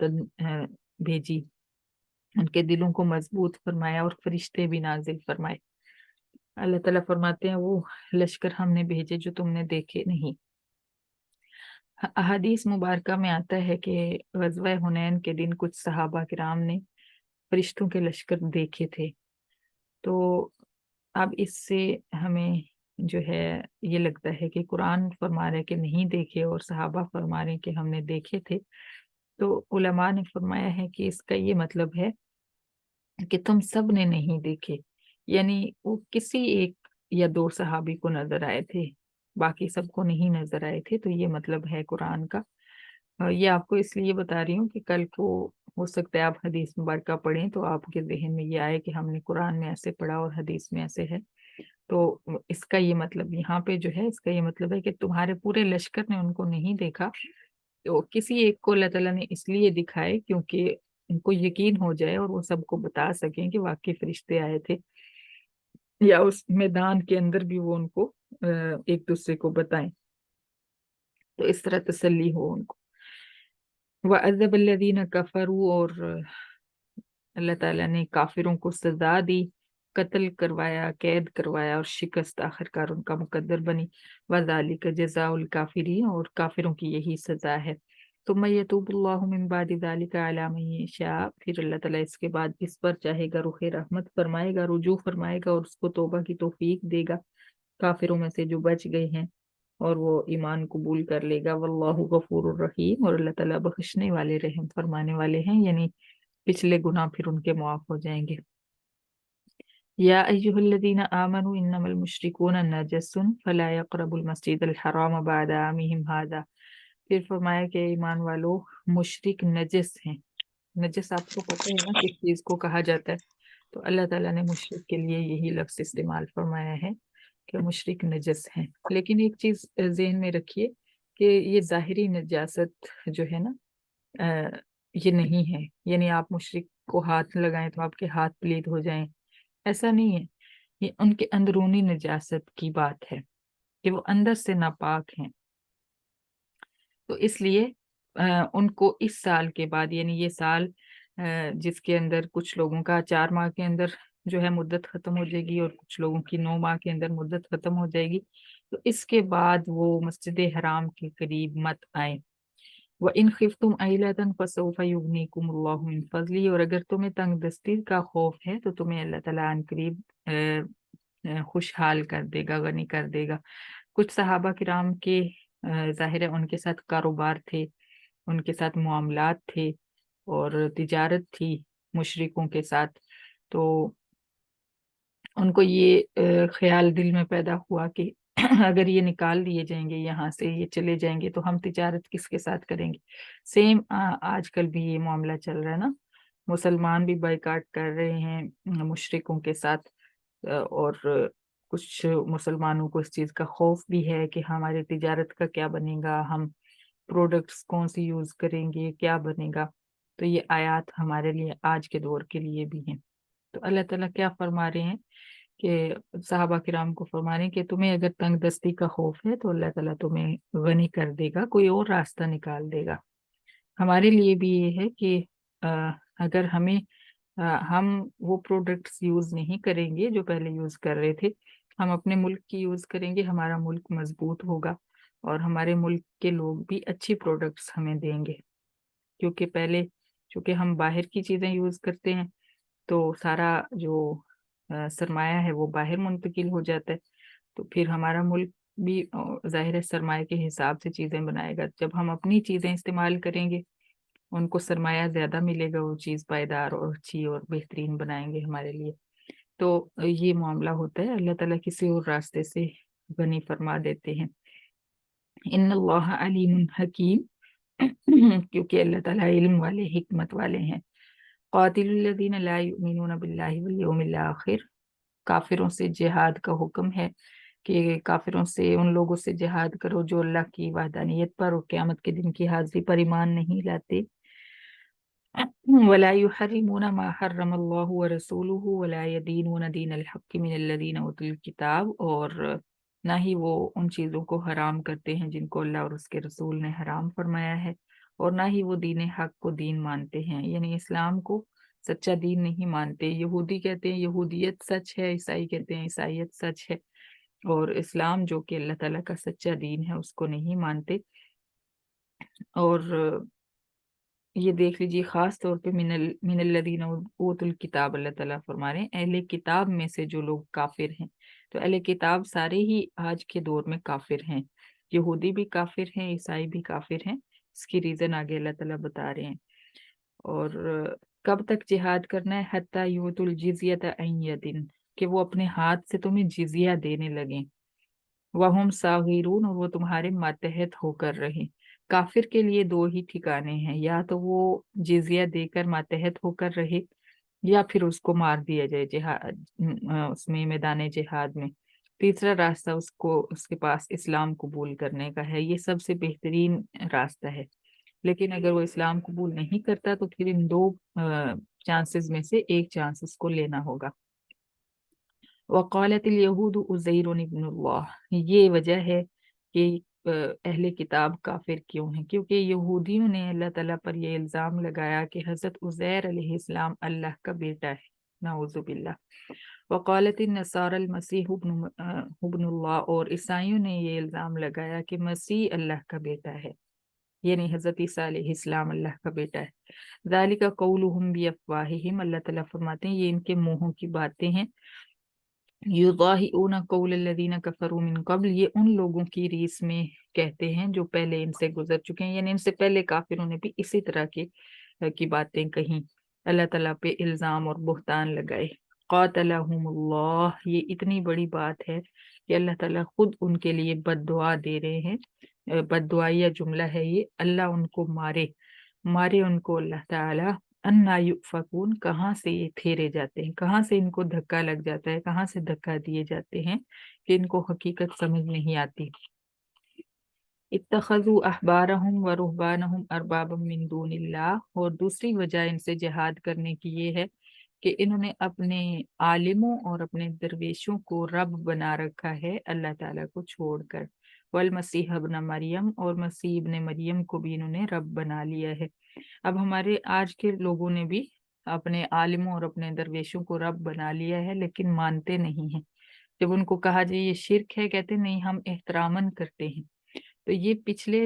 भेजी, उनके दिलों को मजबूत फरमाया और फरिश्ते भी नाजिल फरमाए। अल्लाह ताला फरमाते हैं वो लश्कर हमने भेजे जो तुमने देखे नहीं। अहादीस मुबारका में आता है कि ग़ज़वा हुनैन के दिन कुछ सहाबा किराम ने फरिश्तों के लश्कर देखे थे। तो अब इससे हमें जो है ये लगता है कि कुरान फरमा रहे कि नहीं देखे और सहाबा फरमा रहे कि हमने देखे थे। तो उलमा ने फरमाया है कि इसका ये मतलब है कि तुम सब ने नहीं देखे, यानी वो किसी एक या दो सहाबी को नजर आए थे, बाकी सबको नहीं नजर आए थे। तो ये मतलब है कुरान का। ये आपको इसलिए बता रही हूँ कि कल को हो सकता है आप हदीस मुबारका पढ़ें तो आपके जहन में ये आए कि हमने कुरान में ऐसे पढ़ा और हदीस में ऐसे है। तो इसका ये मतलब यहाँ पे जो है, इसका ये मतलब है कि तुम्हारे पूरे लश्कर ने उनको नहीं देखा, तो किसी एक को अल्लाह ताला ने इसलिए दिखाए क्योंकि उनको यकीन हो जाए और वो सबको बता सकें कि वाकई फरिश्ते आए थे, या उस मैदान के अंदर भी वो उनको एक दूसरे को बताएं, तो इस तरह तसल्ली हो उनको। वअज़्ज़ब अल्लज़ीना कफ़रू, और अल्लाह ताला ने काफिरों को सजा दी, कत्ल करवाया, कैद करवाया और शिकस्त आखिरकार उनका मुकद्दर बनी। वज़ालिका जज़ाउल काफिरीन, और काफिरों की यही सजा है। तुम्मा यतूबुल्लाहु मिन बादि ज़ालिका अला मन यशा, फिर अल्लाह ताला इसके बाद इस पर चाहेगा रुखे रहमत फरमाएगा, रुजू फरमाएगा और उसको तौबा की तौफीक देगा, काफिरों में से जो बच गए हैं, और वो ईमान कबूल कर लेगा। वल्लाहु गफूरुर रहीम, और अल्लाह ताला बख्शने वाले, रहम फरमाने वाले हैं, यानी पिछले गुनाह फिर उनके माफ हो जाएंगे। या अय्युहल्लज़ीना आमनू इन्नमल मुश्रिकूना नजसुन फला यक़रबुल मस्जिदल हराम बअदा आमिहिम हाज़ा। फिर फरमाया कि ईमान वालों, मुशरिक नजस हैं। नजस आपको पता है ना किस चीज को कहा जाता है? तो अल्लाह ताला ने मुशरिक के लिए यही लफ्ज इस्तेमाल फरमाया है कि मुशरिक नजस हैं। लेकिन एक चीज ज़हन में रखिए कि ये ज़ाहिरी नजासत जो है ना, अ, ये नहीं है, यानी आप मुशरिक को हाथ लगाएं तो आपके हाथ पलीद हो जाएं, ऐसा नहीं है। ये उनके अंदरूनी नजासत की बात है कि वो अंदर से नापाक हैं। तो इसलिए उनको इस साल के बाद, यानी ये साल जिसके अंदर कुछ लोगों का 4 माह के अंदर जो है मुद्दत खत्म हो जाएगी और कुछ लोगों की 9 माह के अंदर मुद्दत खत्म हो जाएगी, तो इसके बाद वो मस्जिद हराम के करीब मत आए। व इन खिफ्तुम अइलतन फसौफा युगनीकुमुल्लाहु मिन फजली, और अगर तुम्हें तंग दस्ती का खौफ है तो तुम्हें अल्लाह ताला अन करीब खुशहाल कर देगा, गनी कर देगा। कुछ सहाबा किराम के जाहिर है उनके साथ कारोबार थे, उनके साथ मामलात थे और तिजारत थी मुशरिकों के साथ। तो उनको ये ख्याल दिल में पैदा हुआ कि अगर ये निकाल दिए जाएंगे यहाँ से, ये चले जाएंगे, तो हम तिजारत किसके साथ करेंगे। सेम आजकल भी ये मामला चल रहा है ना, मुसलमान भी बाइकाट कर रहे हैं मुशरिकों के साथ। और कुछ मुसलमानों को इस चीज़ का खौफ भी है कि हमारी तिजारत का क्या बनेगा, हम प्रोडक्ट्स कौन सी यूज़ करेंगे, क्या बनेगा। तो ये आयत हमारे लिए आज के दौर के लिए भी हैं। तो अल्लाह ताला क्या फरमा रहे हैं कि सहाबा किराम को फरमा रहे हैं कि तुम्हें अगर तंग दस्ती का खौफ है तो अल्लाह ताला तुम्हें गनी कर देगा, कोई और रास्ता निकाल देगा। हमारे लिए भी ये है कि अ, अगर हम वो प्रोडक्ट्स यूज़ नहीं करेंगे जो पहले यूज़ कर रहे थे, हम अपने मुल्क की यूज़ करेंगे, हमारा मुल्क मजबूत होगा और हमारे मुल्क के लोग भी अच्छी प्रोडक्ट्स हमें देंगे। क्योंकि पहले चूंकि हम बाहर की चीज़ें यूज़ करते हैं तो सारा जो सरमाया है वो बाहर मुंतकिल हो जाता है। तो फिर हमारा मुल्क भी जाहिर है सरमाए के हिसाब से चीज़ें बनाएगा। जब हम अपनी चीज़ें इस्तेमाल करेंगे, उनको सरमाया ज़्यादा मिलेगा, वो चीज़ पायदार और अच्छी और बेहतरीन बनाएंगे हमारे लिए। तो ये मामला होता है, अल्लाह ताला किसी और रास्ते से गनी फरमा देते हैं। इन्नल्लाह अलीमुन हकीम, क्योंकि अल्लाह ताला इल्म वाले, हिकमत वाले हैं। कातिलुल्लज़ीना ला युमिनूना बिल्लाहि वल यौमिल आखिर, काफिरों से जिहाद का हुक्म है कि काफिरों से, उन लोगों से जिहाद करो जो अल्लाह की वहदानियत पर और क़यामत के दिन की हाजिरी पर ईमान नहीं लाते। वला युहर्रिमूना मा हर्रमल्लाहु व रसूलुहु वला यदीनूना दीनल हक्क मिनल्लज़ीना उतुल किताब, और ना ही वो उन चीज़ों को हराम करते हैं जिनको अल्लाह और उसके रसूल ने हराम फरमाया है, اور نہ ہی وہ دین حق کو دین مانتے ہیں، یعنی اسلام کو سچا دین نہیں مانتے۔ یہودی کہتے ہیں یہودیت سچ ہے، عیسائی کہتے ہیں عیسائیت سچ ہے، اور اسلام جو کہ اللہ تعالیٰ کا سچا دین ہے اس کو نہیں مانتے۔ اور یہ دیکھ لیجیے خاص طور پہ من الذین اوتوا الکتاب، اللہ تعالیٰ فرما رہے ہیں اہل کتاب میں سے جو لوگ کافر ہیں۔ تو اہل کتاب سارے ہی آج کے دور میں کافر ہیں، یہودی بھی کافر ہیں، عیسائی بھی کافر ہیں۔ اس کی ریزن آگے اللہ تعالیٰ بتا رہے ہیں۔ اور کب تک جہاد کرنا ہے؟ حتیٰ یؤتوا الجزیۃ عن ید، کہ وہ اپنے ہاتھ سے تمہیں جزیہ دینے لگیں، وہم صاغرون، اور وہ تمہارے ماتحت ہو کر رہیں۔ کافر کے لیے دو ہی ٹھکانے ہیں، یا تو وہ جزیہ دے کر ماتحت ہو کر رہے، یا پھر اس کو مار دیا جائے اس میں میدان جہاد میں۔ تیسرا راستہ اس کے پاس اسلام قبول کرنے کا ہے، یہ سب سے بہترین راستہ ہے۔ لیکن اگر وہ اسلام قبول نہیں کرتا تو پھر ان دو چانسز میں سے ایک چانس اس کو لینا ہوگا۔ وقالت الیہود عزیر ابن اللہ، یہ وجہ ہے کہ اہل کتاب کافر کیوں ہیں، کیونکہ یہودیوں نے اللہ تعالیٰ پر یہ الزام لگایا کہ حضرت عزیر علیہ السلام اللہ کا بیٹا ہے، نعوذ باللہ۔ وقالت النصارى المسیح ابن اللہ، اور عیسائیوں نے یہ الزام لگایا کہ مسیح اللہ کا بیٹا ہے، یعنی حضرت عیسیٰ علیہ السلام اللہ کا بیٹا ہے۔ ذالک قولہم بافواہہم، اللہ تعالیٰ فرماتے ہیں یہ ان کے منہوں کی باتیں ہیں۔ یضاہئون قول الذین کفروا من قبل، یہ ان لوگوں کی ریس میں کہتے ہیں جو پہلے ان سے گزر چکے ہیں، یعنی ان سے پہلے کافروں نے بھی اسی طرح کی باتیں کہیں، اللہ تعالیٰ پہ الزام اور بہتان لگائے۔ قاتلہم اللہ، یہ اتنی بڑی بات ہے کہ اللہ تعالیٰ خود ان کے لیے بد دعا دے رہے ہیں۔ بد دعائیہ جملہ ہے یہ، اللہ ان کو مارے ان کو اللہ تعالیٰ۔ انا یؤفکون، کہاں سے یہ پھیرے جاتے ہیں، کہاں سے ان کو دھکا لگ جاتا ہے، کہاں سے دھکا دیے جاتے ہیں کہ ان کو حقیقت سمجھ نہیں آتی۔ اتخذوا احبارہم و رہبانہم اربابا من دون اللہ، اور دوسری وجہ ان سے جہاد کرنے کی یہ ہے کہ انہوں نے اپنے عالموں اور اپنے درویشوں کو رب بنا رکھا ہے اللہ تعالیٰ کو چھوڑ کر۔ والمسیح ابن مریم، اور مسیح ابن مریم کو بھی انہوں نے رب بنا لیا ہے۔ اب ہمارے آج کے لوگوں نے بھی اپنے عالموں اور اپنے درویشوں کو رب بنا لیا ہے، لیکن مانتے نہیں ہیں۔ جب ان کو کہا جائے یہ شرک ہے، کہتے نہیں ہم احتراماً کرتے ہیں۔ تو یہ پچھلے